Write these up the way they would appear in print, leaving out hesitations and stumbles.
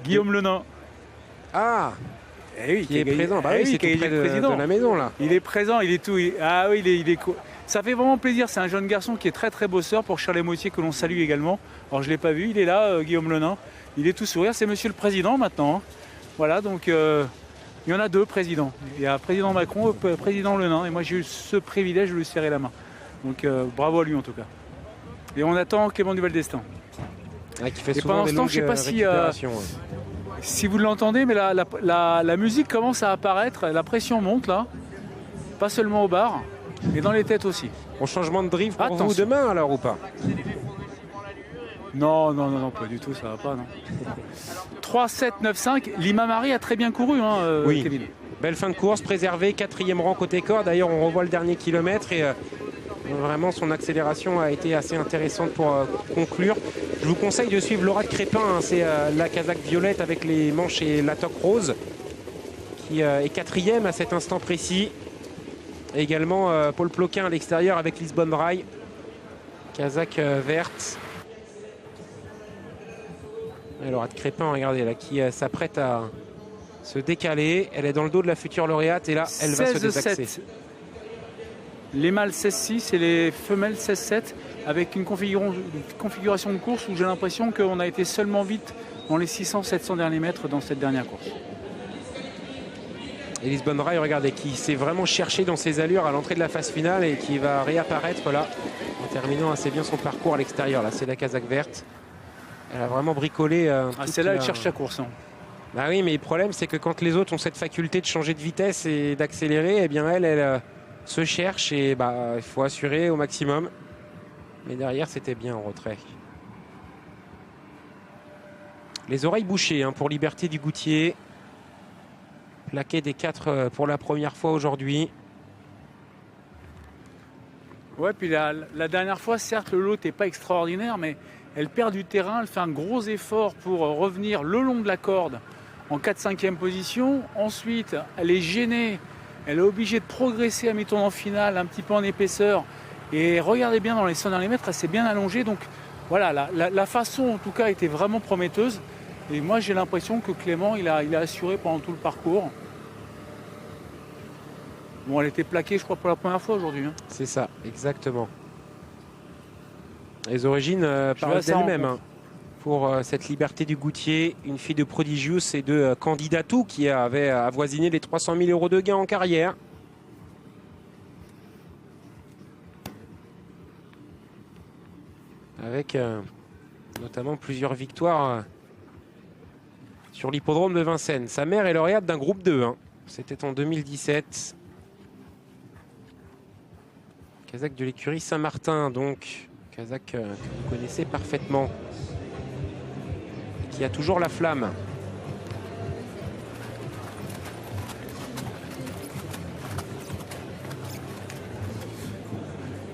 Guillaume Lenain. Ah, Oui, qui est présent. Bah eh oui, oui, c'est qui est tout près de président. la maison là. Il est présent, il est tout. Ah oui, ça fait vraiment plaisir. C'est un jeune garçon qui est très très bosseur pour Charles Moitié que l'on salue également. Alors je ne l'ai pas vu, il est là, Guillaume Lenain. Il est tout sourire. C'est monsieur le président maintenant, hein. Voilà, donc il y en a deux présidents. Il y a président Macron et président Lenain. Et moi j'ai eu ce privilège de lui serrer la main. Donc bravo à lui en tout cas. Et on attend Clément Duval-Destin. Ah, qui fait Et souvent pendant des ce temps, longues je sais pas si, récupérations, ouais. Si vous l'entendez, mais la musique commence à apparaître, la pression monte là, pas seulement au bar, mais dans les têtes aussi. Bon, changement de drive pour vous Attention. demain alors ou pas? Non, pas du tout, ça va pas, non. 3-7-9-5, Lima Marie a très bien couru, hein, Oui. Kevin. Belle fin de course, préservée, 4e rang côté corps. D'ailleurs, on revoit le dernier kilomètre et vraiment son accélération a été assez intéressante pour conclure. Je vous conseille de suivre Laura de Crépin, hein, c'est la casaque violette avec les manches et la toque rose qui est 4e à cet instant précis. Et également Paul Ploquin à l'extérieur avec Lisbonne Dry, casaque verte. Et Laura de Crépin, regardez là, qui s'apprête à se décaler. Elle est dans le dos de la future lauréate et là, elle va se désaxer. 16-7. Les mâles 16-6 et les femelles 16-7 avec une configuration de course où j'ai l'impression qu'on a été seulement vite dans les 600-700 derniers mètres dans cette dernière course. Et Lisbonne Dry, regardez, qui s'est vraiment cherché dans ses allures à l'entrée de la phase finale et qui va réapparaître là en terminant assez bien son parcours à l'extérieur. Là, c'est la casaque verte. Elle a vraiment bricolé. Celle-là, elle cherche sa course, hein. Bah oui, mais le problème, c'est que quand les autres ont cette faculté de changer de vitesse et d'accélérer, eh bien elle se cherche et bah, il faut assurer au maximum. Mais derrière, c'était bien en retrait. Les oreilles bouchées, hein, pour Liberté du Goutier. Plaqué des 4 pour la première fois aujourd'hui. Ouais, puis la dernière fois, certes, le lot n'est pas extraordinaire, mais elle perd du terrain, elle fait un gros effort pour revenir le long de la corde en 4-5e position. Ensuite, elle est gênée, elle est obligée de progresser à mi-tournant final, un petit peu en épaisseur. Et regardez bien dans les 100 derniers mètres, elle s'est bien allongée. Donc voilà, la façon en tout cas était vraiment prometteuse. Et moi j'ai l'impression que Clément il a assuré pendant tout le parcours. Bon, elle était plaquée je crois pour la première fois aujourd'hui, hein. C'est ça, exactement. Les origines parlent vois ça en d'elles-mêmes, compte. hein, pour cette Liberté du Goutier, une fille de Prodigious et de Candidatou qui avait avoisiné les 300 000 € de gains en carrière. Avec notamment plusieurs victoires sur l'hippodrome de Vincennes. Sa mère est lauréate d'un groupe 2, hein. C'était en 2017. Casaque de l'écurie Saint-Martin, donc. Casaque que vous connaissez parfaitement. Qui a toujours la flamme.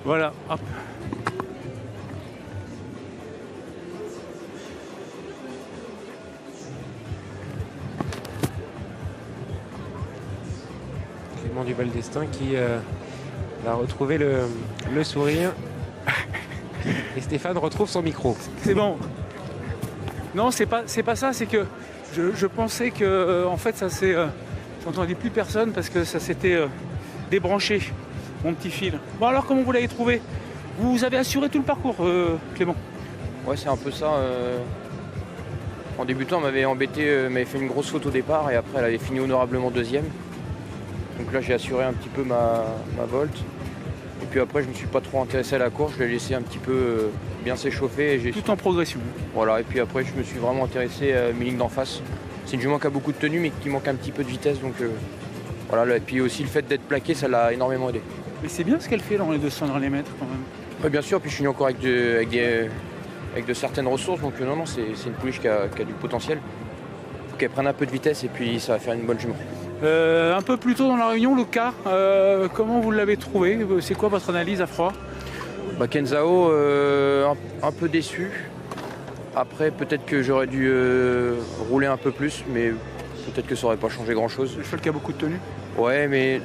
Voilà, hop. Clément Duval-Destin qui va retrouver le sourire. Et Stéphane retrouve son micro. C'est bon. Non, c'est pas ça, c'est que je pensais que en fait ça s'est. J'entendais plus personne parce que ça s'était débranché, mon petit fil. Bon alors comment vous l'avez trouvé? Vous avez assuré tout le parcours, Clément? Ouais, c'est un peu ça. En débutant, on m'avait embêté, m'avait fait une grosse faute au départ et après elle avait fini honorablement 2e. Donc là j'ai assuré un petit peu ma volte. Et puis après je me suis pas trop intéressé à la course, je l'ai laissé un petit peu bien s'échauffer. Tout en progression. Voilà, et puis après je me suis vraiment intéressé à mes lignes d'en face. C'est une jument qui a beaucoup de tenue mais qui manque un petit peu de vitesse. Donc voilà, et puis aussi le fait d'être plaqué, ça l'a énormément aidé. Mais c'est bien ce qu'elle fait dans les 200 derniers mètres quand même. Ouais, bien sûr, puis je suis encore avec de certaines ressources, donc non, c'est une pouliche qui a du potentiel. Il faut qu'elle prenne un peu de vitesse et puis ça va faire une bonne jument. Un peu plus tôt dans la réunion, Lucas, comment vous l'avez trouvé? C'est quoi votre analyse à froid? Kenzao, un peu déçu. Après, peut-être que j'aurais dû rouler un peu plus, mais peut-être que ça n'aurait pas changé grand-chose. Le cheval qui a beaucoup de tenue. Ouais, mais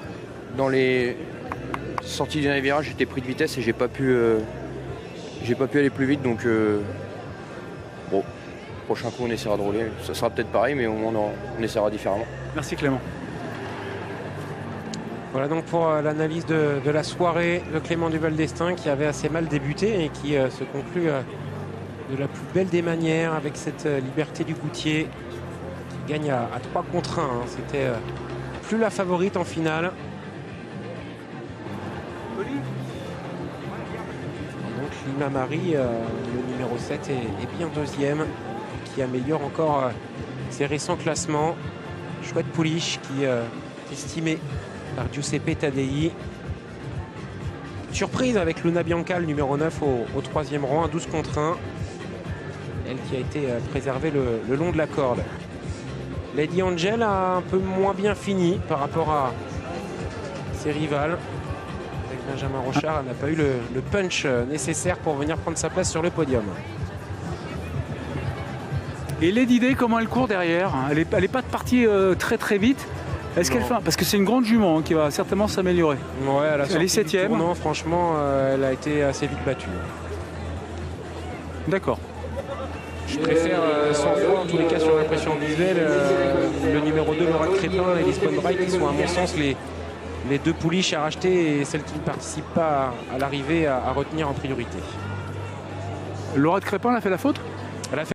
dans les sorties du dernier virage, j'étais pris de vitesse et j'ai pas pu aller plus vite, donc bon, prochain coup, on essaiera de rouler. Ça sera peut-être pareil, mais au moins on essaiera différemment. Merci Clément. Voilà donc pour l'analyse de la soirée de Clément Duval d'Estaing qui avait assez mal débuté et qui se conclut de la plus belle des manières avec cette Liberté du Goutier qui gagne à 3 contre 1. Hein. C'était plus la favorite en finale. Donc Lima Marie, le numéro 7, est bien deuxième, qui améliore encore ses récents classements. Chouette pouliche qui est estimé par Giuseppe Taddei. Surprise avec Luna Bianca, le numéro 9 au 3e rang, à 12 contre 1. Elle qui a été préservée le long de la corde. Lady Angel a un peu moins bien fini par rapport à ses rivales. Avec Benjamin Rochard, elle n'a pas eu le punch nécessaire pour venir prendre sa place sur le podium. Et Lady Day, comment elle court derrière? Elle est pas partie très très vite. Est-ce qu'elle fait parce que c'est une grande jument qui va certainement s'améliorer. Ouais, elle est 7e. Non, franchement, elle a été assez vite battue. D'accord. Je préfère 100 fois, en tous les cas, sur l'impression visuelle, le numéro 2, Laura Crépin, et les Spawn Bright, qui sont, à mon sens, les deux pouliches à racheter et celles qui ne participent pas à l'arrivée à retenir en priorité. Laura de Crépin, elle a fait la faute?